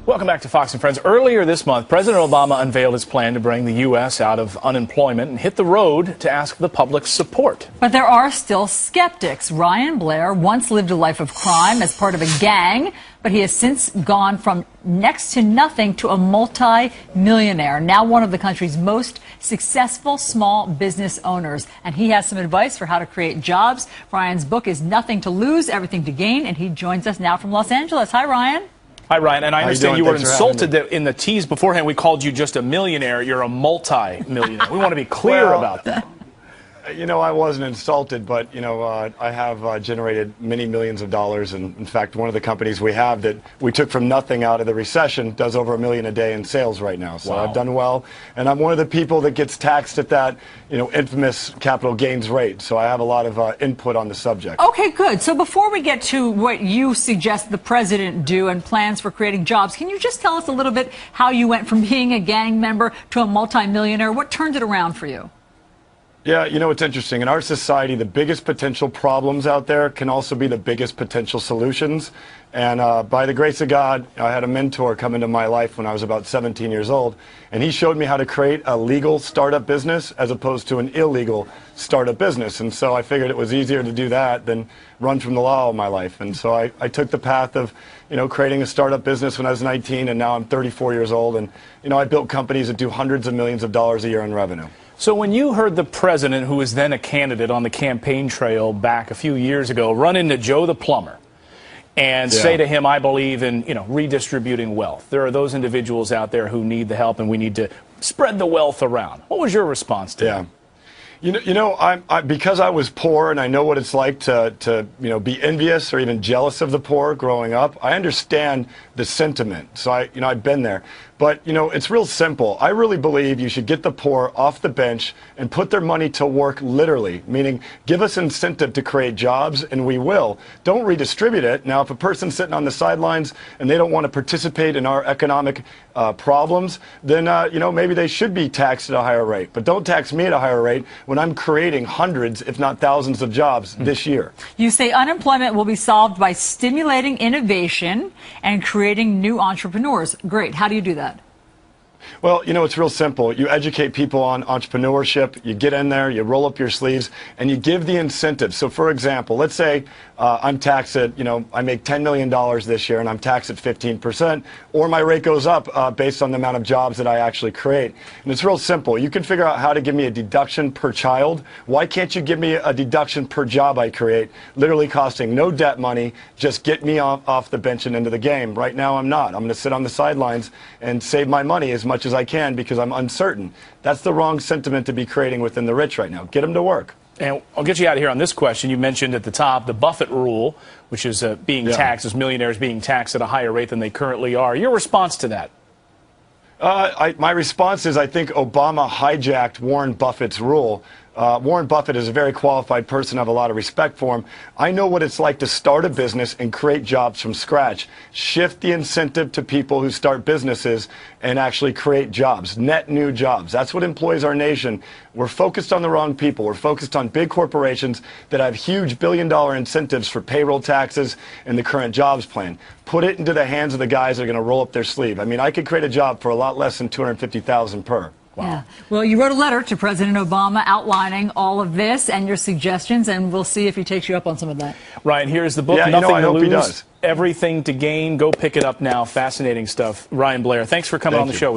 Welcome back to Fox and Friends. Earlier this month, President Obama unveiled his plan to bring the U.S. out of unemployment and hit the road to ask the public's support. But there are still skeptics. Blair once lived a life of crime as part of a gang, but he has since gone from next to nothing to a multi-millionaire, now one of the country's most successful small business owners. And he has some advice for how to create jobs. Ryan's book is Nothing to Lose, Everything to Gain, and he joins us now from Los Angeles. Hi, Ryan. Hi, Ryan, and I understand you were insulted that in the tease beforehand we called you just a millionaire. You're a multi-millionaire. We want to be clear about that. You know, I wasn't insulted, but, you know, I have generated many millions of dollars. And in fact, one of the companies we have that we took from nothing out of the recession does over $1 million a day in sales right now. So wow. I've done well. And I'm one of the people that gets taxed at that, you know, infamous capital gains rate. So I have a lot of input on the subject. Okay, good. So before we get to what you suggest the president do and plans for creating jobs, can you just tell us a little bit how you went from being a gang member to a multimillionaire? What turned it around for you? Yeah, you know, it's interesting. In our society, the biggest potential problems out there can also be the biggest potential solutions. And by the grace of God, I had a mentor come into my life when I was about 17 years old, and he showed me how to create a legal startup business as opposed to an illegal startup business. And so I figured it was easier to do that than run from the law all my life. And so I took the path of, you know, creating a startup business when I was 19, and now I'm 34 years old. And, you know, I built companies that do hundreds of millions of dollars a year in revenue. So when you heard the president, who was then a candidate on the campaign trail back a few years ago, run into Joe the plumber and say to him, I believe in, you know, redistributing wealth. There are those individuals out there who need the help, and we need to spread the wealth around. What was your response to that? Because I was poor and I know what it's like to be envious or even jealous of the poor growing up. I understand the sentiment. So I've been there. But, you know, it's real simple. I really believe you should get the poor off the bench and put their money to work literally, meaning give us incentive to create jobs, and we will. Don't redistribute it. Now, if a person's sitting on the sidelines and they don't want to participate in our economic problems, then, maybe they should be taxed at a higher rate. But don't tax me at a higher rate when I'm creating hundreds, if not thousands of jobs this year. You say unemployment will be solved by stimulating innovation and creating new entrepreneurs. Great. How do you do that? Well, you know, it's real simple. You educate people on entrepreneurship, you get in there, you roll up your sleeves, and you give the incentive. So, for example, let's say I'm taxed at, I make $10 million this year and I'm taxed at 15%, or my rate goes up based on the amount of jobs that I actually create. And it's real simple. You can figure out how to give me a deduction per child. Why can't you give me a deduction per job I create, literally costing no debt money, just get me off the bench and into the game? Right now, I'm not. I'm going to sit on the sidelines and save my money as much as I can because I'm uncertain. That's the wrong sentiment to be creating within the rich right now. Get them to work. And I'll get you out of here on this question. You mentioned at the top the Buffett rule, which is being taxed, as millionaires being taxed at a higher rate than they currently are. Your response to that? My response is I think Obama hijacked Warren Buffett's rule. Warren Buffett is a very qualified person. I have a lot of respect for him. I know what it's like to start a business and create jobs from scratch. Shift the incentive to people who start businesses and actually create jobs, net new jobs. That's what employs our nation. We're focused on the wrong people. We're focused on big corporations that have huge billion-dollar incentives for payroll taxes and the current jobs plan. Put it into the hands of the guys that are going to roll up their sleeve. I mean, I could create a job for a lot less than $250,000 per. Wow. Yeah. Well, you wrote a letter to President Obama outlining all of this and your suggestions, and we'll see if he takes you up on some of that. Ryan, here's the book, Nothing to Lose, Everything to Gain. Go pick it up now. Fascinating stuff. Ryan Blair, thanks for coming on the show.